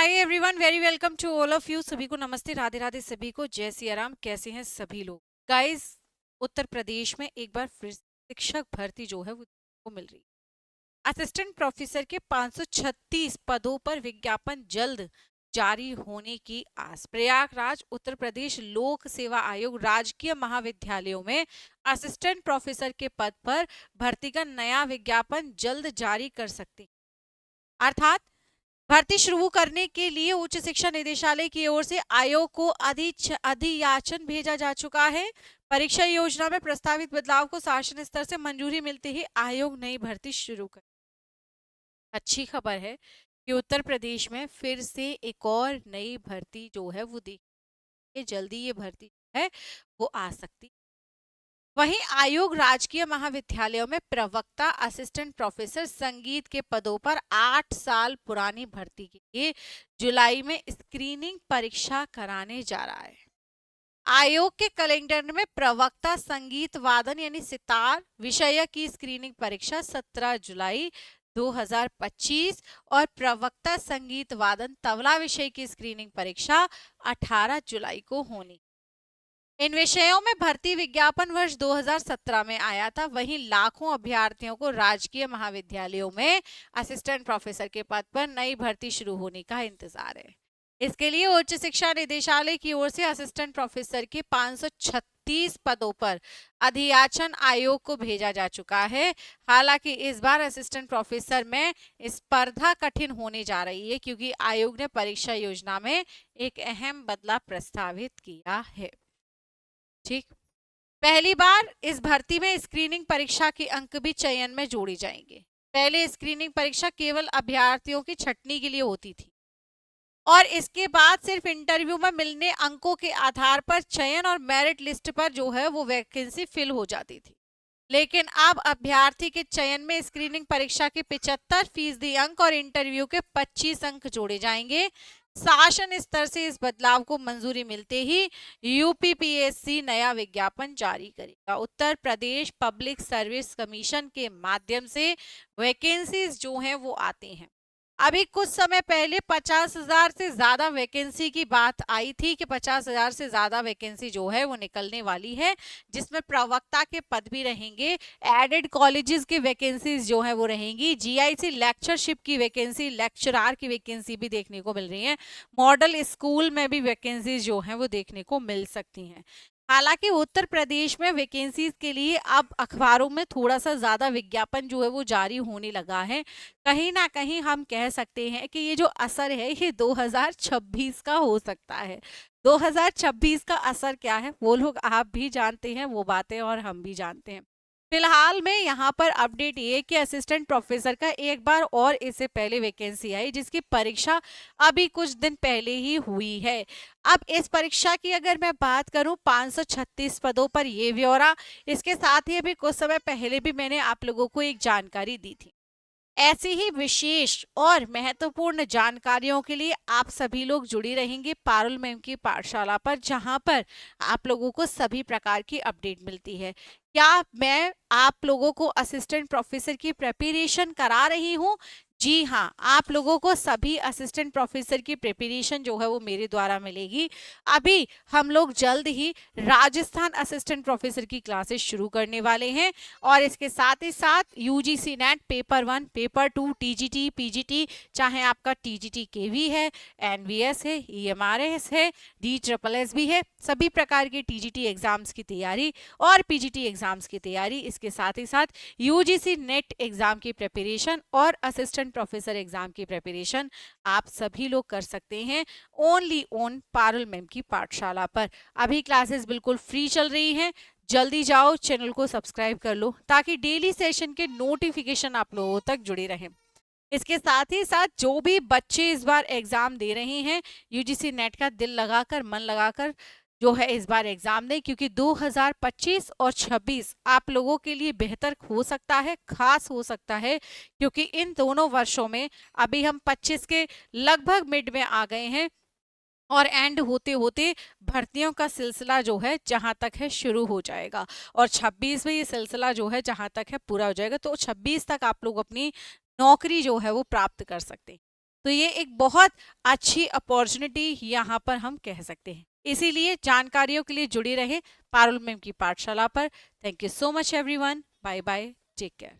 Hi everyone, very welcome to all of you. सभी को नमस्ते, राधे राधे, सभी को जय सिया राम। कैसे हैं सभी लोग? गाइस, उत्तर प्रदेश में एक बार फिर शिक्षक भर्ती जो है वो को मिल रही है। असिस्टेंट प्रोफेसर के 536 पदों पर विज्ञापन जल्द जारी होने की आस। प्रयागराज उत्तर प्रदेश लोक सेवा आयोग राजकीय महाविद्यालयों में असिस्टेंट प्रोफेसर के पद पर भर्ती का नया विज्ञापन जल्द जारी कर सकते हैं। अर्थात भर्ती शुरू करने के लिए उच्च शिक्षा निदेशालय की ओर से आयोग को अधियाचन भेजा जा चुका है। परीक्षा योजना में प्रस्तावित बदलाव को शासन स्तर से मंजूरी मिलते ही आयोग नई भर्ती शुरू कर। अच्छी खबर है कि उत्तर प्रदेश में फिर से एक और नई भर्ती जो है वो देखिए, जल्दी ये भर्ती है वो आ सकती। वहीं आयोग राजकीय महाविद्यालयों में प्रवक्ता असिस्टेंट प्रोफेसर संगीत के पदों पर 8 साल पुरानी भर्ती के लिए जुलाई में स्क्रीनिंग परीक्षा कराने जा रहा है। आयोग के कैलेंडर में प्रवक्ता संगीत वादन यानी सितार विषय की स्क्रीनिंग परीक्षा 17 जुलाई 2025 और प्रवक्ता संगीत वादन तबला विषय की स्क्रीनिंग परीक्षा 18 जुलाई को होनी। इन विषयों में भर्ती विज्ञापन वर्ष 2017 में आया था। वहीं लाखों अभ्यर्थियों को राजकीय महाविद्यालयों में असिस्टेंट प्रोफेसर के पद पर नई भर्ती शुरू होने का इंतजार है। इसके लिए उच्च शिक्षा निदेशालय की ओर से असिस्टेंट प्रोफेसर के 536 पदों पर अधियाचन आयोग को भेजा जा चुका है। हालांकि इस बार असिस्टेंट प्रोफेसर में स्पर्धा कठिन होने जा रही है, क्योंकि आयोग ने परीक्षा योजना में एक अहम बदलाव प्रस्तावित किया है। ठीक, पहली बार इस भर्ती में स्क्रीनिंग परीक्षा के अंक भी चयन में जोड़े जाएंगे। पहले स्क्रीनिंग परीक्षा केवल अभ्यर्थियों की छंटनी के लिए होती थी और इसके बाद सिर्फ इंटरव्यू में मिलने अंकों के आधार पर चयन और मेरिट लिस्ट पर जो है वो वैकेंसी फिल हो जाती थी। लेकिन अब अभ्यर्थी के चयन में स्क्रीनिंग परीक्षा के 75% अंक और इंटरव्यू के 25 अंक जोड़े जाएंगे। शासन स्तर से इस बदलाव को मंजूरी मिलते ही यूपीपीएससी नया विज्ञापन जारी करेगा। Uttar Pradesh public service commission के माध्यम से वैकेंसीज जो हैं वो आती हैं। अभी कुछ समय पहले 50,000 से ज्यादा वैकेंसी की बात आई थी कि 50,000 से ज्यादा वैकेंसी जो है वो निकलने वाली है, जिसमें प्रवक्ता के पद भी रहेंगे, एडेड कॉलेजेस की वैकेंसीज जो है वो रहेंगी, जीआईसी लेक्चरशिप की वैकेंसी, लेक्चरार की वैकेंसी भी देखने को मिल रही है, मॉडल स्कूल में भी वैकेंसीज जो है वो देखने को मिल सकती हैं। हालांकि उत्तर प्रदेश में वैकेंसीज के लिए अब अखबारों में थोड़ा सा ज्यादा विज्ञापन जो है वो जारी होने लगा है। कहीं ना कहीं हम कह सकते हैं कि ये जो असर है ये 2026 का हो सकता है। 2026 का असर क्या है वो लोग आप भी जानते हैं वो बातें, और हम भी जानते हैं। फिलहाल में यहाँ पर अपडेट ये कि असिस्टेंट प्रोफेसर का एक बार और इससे पहले वैकेंसी आई, जिसकी परीक्षा अभी कुछ दिन पहले ही हुई है। अब इस परीक्षा की अगर मैं बात करूं, 536 पदों पर ये ब्यौरा, इसके साथ ही अभी कुछ समय पहले भी मैंने आप लोगों को एक जानकारी दी थी। ऐसी ही विशेष और महत्वपूर्ण जानकारियों के लिए आप सभी लोग जुड़ी रहेंगे पारुल मैम की पाठशाला पर, जहां पर आप लोगों को सभी प्रकार की अपडेट मिलती है। क्या मैं आप लोगों को असिस्टेंट प्रोफेसर की प्रिपरेशन करा रही हूं? जी हाँ, आप लोगों को सभी असिस्टेंट प्रोफेसर की प्रिपरेशन जो है वो मेरे द्वारा मिलेगी। अभी हम लोग जल्द ही राजस्थान असिस्टेंट प्रोफेसर की क्लासेस शुरू करने वाले हैं, और इसके साथ ही साथ UGC net paper 1, paper 2, TGT, PGT, चाहे आपका टीजीटी केवी है, एनवीएस है, ईएमआरएस है, DSSS भी है, सभी प्रकार के टीजीटी एग्जाम्स की तैयारी और पीजीटी एग्जाम्स की तैयारी, इसके साथ ही साथ यूजीसी नेट एग्जाम की प्रिपरेशन और असिस्टेंट प्रोफेसर एग्जाम की प्रिपरेशन आप सभी लोग कर सकते हैं ओनली ऑन पारुल मैम की पाठशाला पर। अभी क्लासेस बिल्कुल फ्री चल रही हैं, जल्दी जाओ चैनल को सब्सक्राइब कर लो ताकि डेली सेशन के नोटिफिकेशन आप लोगों तक जुड़े रहें। इसके साथ ही साथ जो भी बच्चे इस बार एग्जाम दे रहे हैं, यूजीसी नेट का दिल लगाकर, मन लगाकर जो है इस बार एग्जाम दें, क्योंकि 2025 और 26 आप लोगों के लिए बेहतर हो सकता है, खास हो सकता है, क्योंकि इन दोनों वर्षों में अभी हम 25 के लगभग मिड में आ गए हैं और एंड होते होते भर्तियों का सिलसिला जो है जहां तक है शुरू हो जाएगा, और 26 में ये सिलसिला जो है जहां तक है पूरा हो जाएगा। तो 26 तक आप लोग अपनी नौकरी जो है वो प्राप्त कर सकते हैं। तो ये एक बहुत अच्छी अपॉर्चुनिटी यहाँ पर हम कह सकते हैं। इसीलिए जानकारियों के लिए जुड़ी रहे पारुल मैम की पाठशाला पर। Thank you so much everyone. Bye bye, take care.